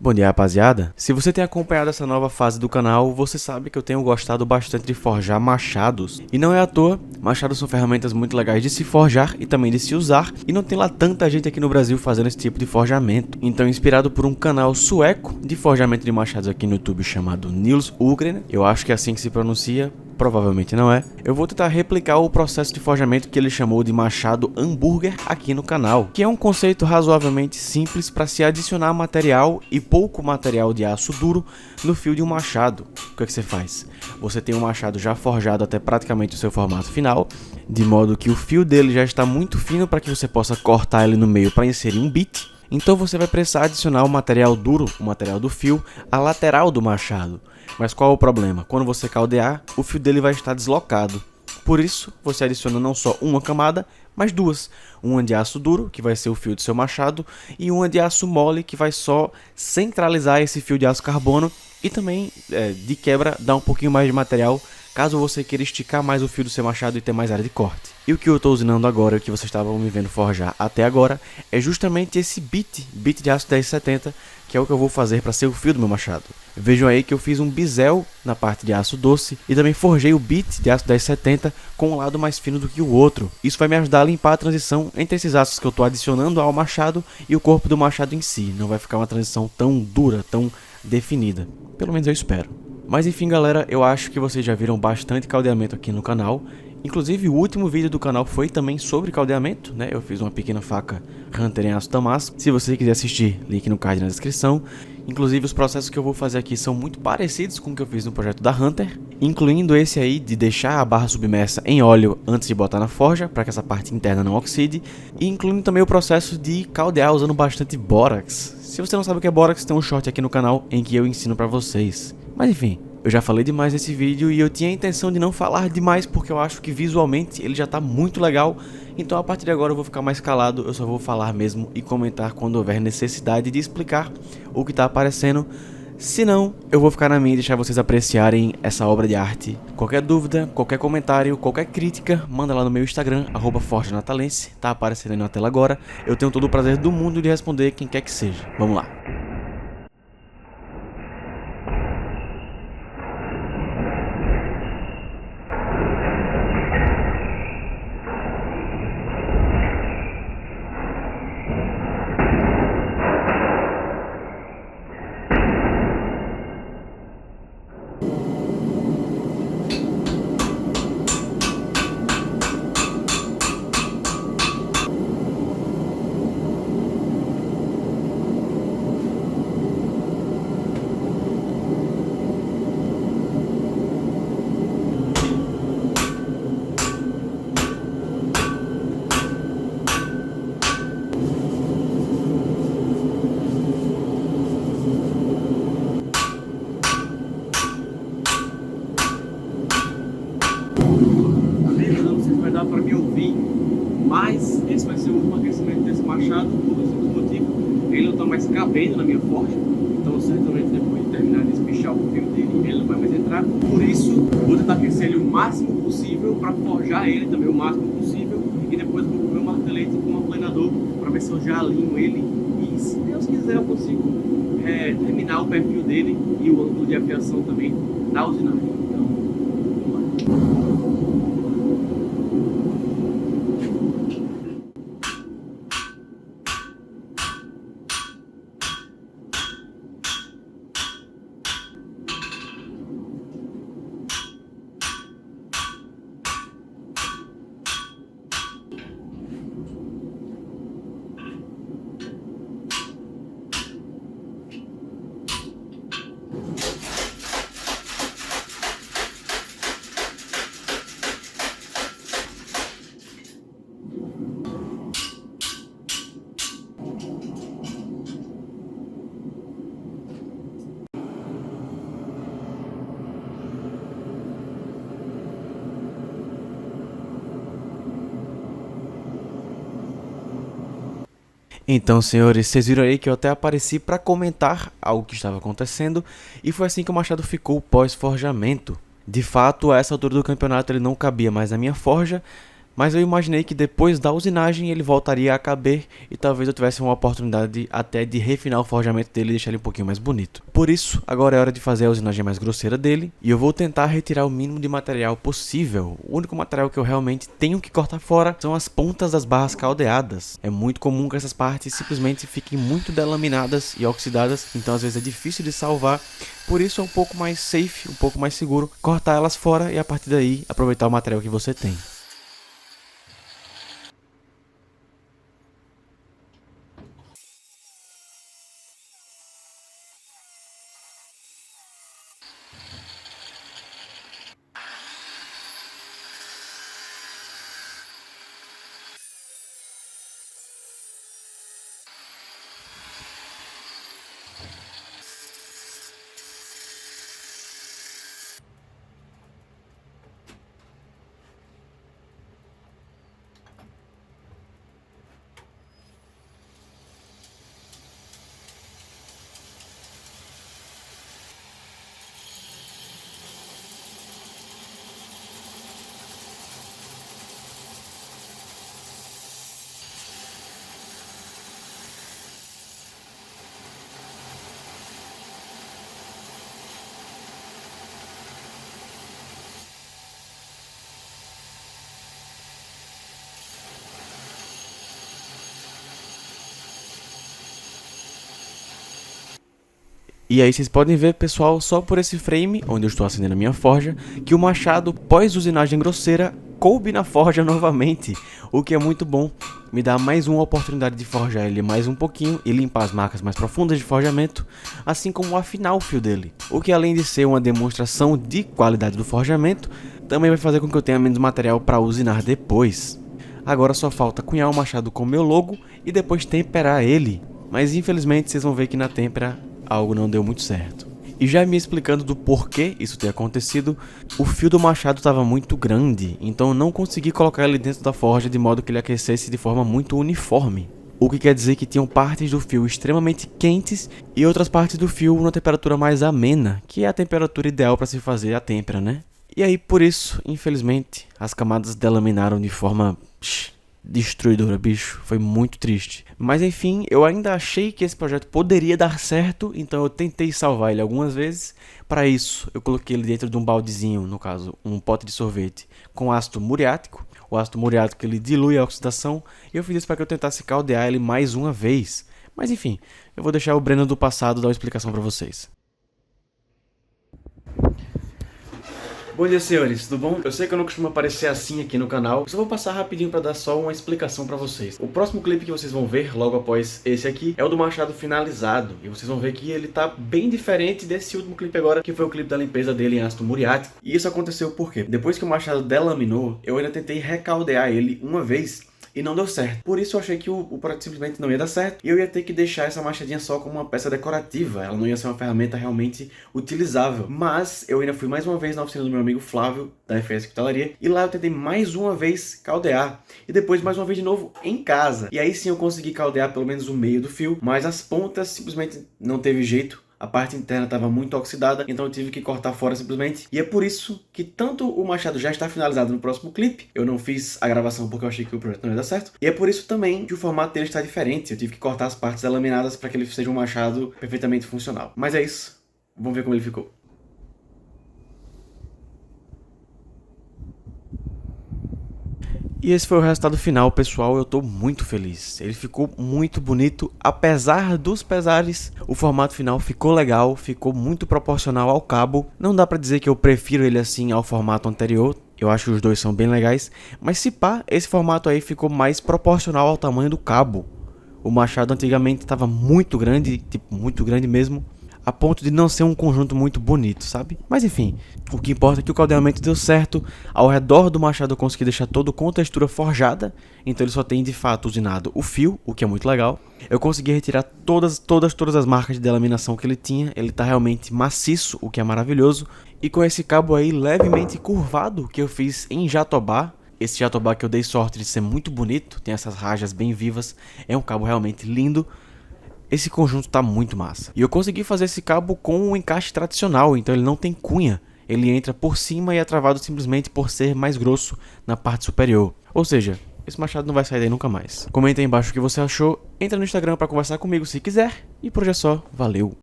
Bom dia, rapaziada. Se você tem acompanhado essa nova fase do canal, você sabe que eu tenho gostado bastante de forjar machados. E não é à toa, machados são ferramentas muito legais de se forjar e também de se usar, e não tem lá tanta gente aqui no Brasil fazendo esse tipo de forjamento. Então, inspirado por um canal sueco de forjamento de machados aqui no YouTube chamado Nils Ugren, eu acho que é assim que se pronuncia, provavelmente não é, eu vou tentar replicar o processo de forjamento que ele chamou de machado hambúrguer aqui no canal, que é um conceito razoavelmente simples para se adicionar material e pouco material de aço duro no fio de um machado. O que é que você faz? Você tem um machado já forjado até praticamente o seu formato final, de modo que o fio dele já está muito fino para que você possa cortar ele no meio para inserir um bit. Então você vai precisar adicionar o material duro, o material do fio, à lateral do machado. Mas qual é o problema? Quando você caldear, o fio dele vai estar deslocado. Por isso, você adiciona não só uma camada, mas duas. Uma de aço duro, que vai ser o fio do seu machado, e uma de aço mole, que vai só centralizar esse fio de aço carbono e também, de quebra, dar um pouquinho mais de material, caso você queira esticar mais o fio do seu machado e ter mais área de corte. E o que eu estou usinando agora, o que vocês estavam me vendo forjar até agora, é justamente esse bit de aço 1070, que é o que eu vou fazer para ser o fio do meu machado. Vejam aí que eu fiz um bisel na parte de aço doce e também forjei o bit de aço 1070 com um lado mais fino do que o outro. Isso vai me ajudar a limpar a transição entre esses aços que eu estou adicionando ao machado e o corpo do machado em si. Não vai ficar uma transição tão dura, tão definida. Pelo menos eu espero. Mas enfim, galera, eu acho que vocês já viram bastante caldeamento aqui no canal. Inclusive, o último vídeo do canal foi também sobre caldeamento, né? Eu fiz uma pequena faca Hunter em aço damasco. Se você quiser assistir, link no card na descrição. Inclusive, os processos que eu vou fazer aqui são muito parecidos com o que eu fiz no projeto da Hunter, incluindo esse aí de deixar a barra submersa em óleo antes de botar na forja, para que essa parte interna não oxide, e incluindo também o processo de caldear usando bastante bórax. Se você não sabe o que é bórax, tem um short aqui no canal em que eu ensino para vocês. Mas enfim, eu já falei demais nesse vídeo e eu tinha a intenção de não falar demais porque eu acho que visualmente ele já tá muito legal. Então a partir de agora eu vou ficar mais calado, eu só vou falar mesmo e comentar quando houver necessidade de explicar o que tá aparecendo. Se não, eu vou ficar na minha e deixar vocês apreciarem essa obra de arte. Qualquer dúvida, qualquer comentário, qualquer crítica, manda lá no meu Instagram, @forjanatalense, tá aparecendo aí na tela agora. Eu tenho todo o prazer do mundo de responder quem quer que seja. Vamos lá. Para me ouvir, mas esse vai ser o último aquecimento desse machado por um simples motivo: ele não está mais cabendo na minha forja, então certamente depois de terminar de espichar o fio dele, ele não vai mais entrar. Por isso, vou tentar aquecer ele o máximo possível para forjar ele também o máximo possível, e depois vou com o meu martelete com um aplanador para ver se eu já alinho ele e, se Deus quiser, eu consigo terminar o perfil dele e o ângulo de afiação também na usinagem. Então, vamos lá. Então, senhores, vocês viram aí que eu até apareci para comentar algo que estava acontecendo, e foi assim que o machado ficou pós-forjamento. De fato, a essa altura do campeonato ele não cabia mais na minha forja, Mas eu imaginei que depois da usinagem ele voltaria a caber e talvez eu tivesse uma oportunidade até de refinar o forjamento dele e deixar ele um pouquinho mais bonito. Por isso, agora é hora de fazer a usinagem mais grosseira dele e eu vou tentar retirar o mínimo de material possível. O único material que eu realmente tenho que cortar fora são as pontas das barras caldeadas. É muito comum que essas partes simplesmente fiquem muito delaminadas e oxidadas, então às vezes é difícil de salvar. Por isso é um pouco mais safe, um pouco mais seguro cortar elas fora e a partir daí aproveitar o material que você tem. E aí vocês podem ver, pessoal, só por esse frame, onde eu estou acendendo a minha forja, que o machado pós-usinagem grosseira coube na forja novamente, o que é muito bom. Me dá mais uma oportunidade de forjar ele mais um pouquinho e limpar as marcas mais profundas de forjamento, assim como afinar o fio dele. O que além de ser uma demonstração de qualidade do forjamento, também vai fazer com que eu tenha menos material para usinar depois. Agora só falta cunhar o machado com o meu logo e depois temperar ele. Mas infelizmente vocês vão ver que na têmpera algo não deu muito certo. E já me explicando do porquê isso ter acontecido, o fio do machado estava muito grande, então eu não consegui colocar ele dentro da forja de modo que ele aquecesse de forma muito uniforme. O que quer dizer que tinham partes do fio extremamente quentes e outras partes do fio numa temperatura mais amena, que é a temperatura ideal para se fazer a têmpera, né? E aí por isso, infelizmente, as camadas delaminaram de forma destruidora, bicho, foi muito triste. Mas enfim, eu ainda achei que esse projeto poderia dar certo, então eu tentei salvar ele algumas vezes. Para isso, eu coloquei ele dentro de um baldezinho, no caso, um pote de sorvete, com ácido muriático. O ácido muriático ele dilui a oxidação, e eu fiz isso para que eu tentasse caldear ele mais uma vez. Mas enfim, eu vou deixar o Breno do passado dar uma explicação para vocês. Bom dia, senhores, tudo bom? Eu sei que eu não costumo aparecer assim aqui no canal, eu só vou passar rapidinho para dar só uma explicação para vocês. O próximo clipe que vocês vão ver, logo após esse aqui, é o do machado finalizado, e vocês vão ver que ele tá bem diferente desse último clipe agora, que foi o clipe da limpeza dele em ácido muriático. E isso aconteceu por quê? Depois que o machado delaminou, eu ainda tentei recaldear ele uma vez, e não deu certo. Por isso eu achei que o projeto simplesmente não ia dar certo e eu ia ter que deixar essa machadinha só como uma peça decorativa. Ela não ia ser uma ferramenta realmente utilizável. Mas eu ainda fui mais uma vez na oficina do meu amigo Flávio, da FS Hospitalaria, e lá eu tentei mais uma vez caldear. E depois mais uma vez de novo em casa. E aí sim eu consegui caldear pelo menos o meio do fio, mas as pontas simplesmente não teve jeito. A parte interna estava muito oxidada, então eu tive que cortar fora simplesmente. E é por isso que tanto o machado já está finalizado no próximo clipe. Eu não fiz a gravação porque eu achei que o projeto não ia dar certo. E é por isso também que o formato dele está diferente. Eu tive que cortar as partes delaminadas para que ele seja um machado perfeitamente funcional. Mas é isso. Vamos ver como ele ficou. E esse foi o resultado final, pessoal, eu tô muito feliz. Ele ficou muito bonito, apesar dos pesares, o formato final ficou legal, ficou muito proporcional ao cabo. Não dá pra dizer que eu prefiro ele assim ao formato anterior, eu acho que os dois são bem legais, mas se pá, esse formato aí ficou mais proporcional ao tamanho do cabo. O machado antigamente estava muito grande, tipo, muito grande mesmo, a ponto de não ser um conjunto muito bonito, sabe? Mas enfim, o que importa é que o caldeamento deu certo. Ao redor do machado eu consegui deixar todo com textura forjada, então ele só tem de fato usinado o fio, o que é muito legal. Eu consegui retirar todas as marcas de delaminação que ele tinha, ele tá realmente maciço, o que é maravilhoso. E com esse cabo aí levemente curvado que eu fiz em jatobá, esse jatobá que eu dei sorte de ser muito bonito, tem essas rajas bem vivas, é um cabo realmente lindo. Esse conjunto tá muito massa. E eu consegui fazer esse cabo com um encaixe tradicional, então ele não tem cunha. ele entra por cima e é travado simplesmente por ser mais grosso na parte superior. Ou seja, esse machado não vai sair daí nunca mais. Comenta aí embaixo o que você achou, entra no Instagram para conversar comigo se quiser, e por hoje é só, valeu!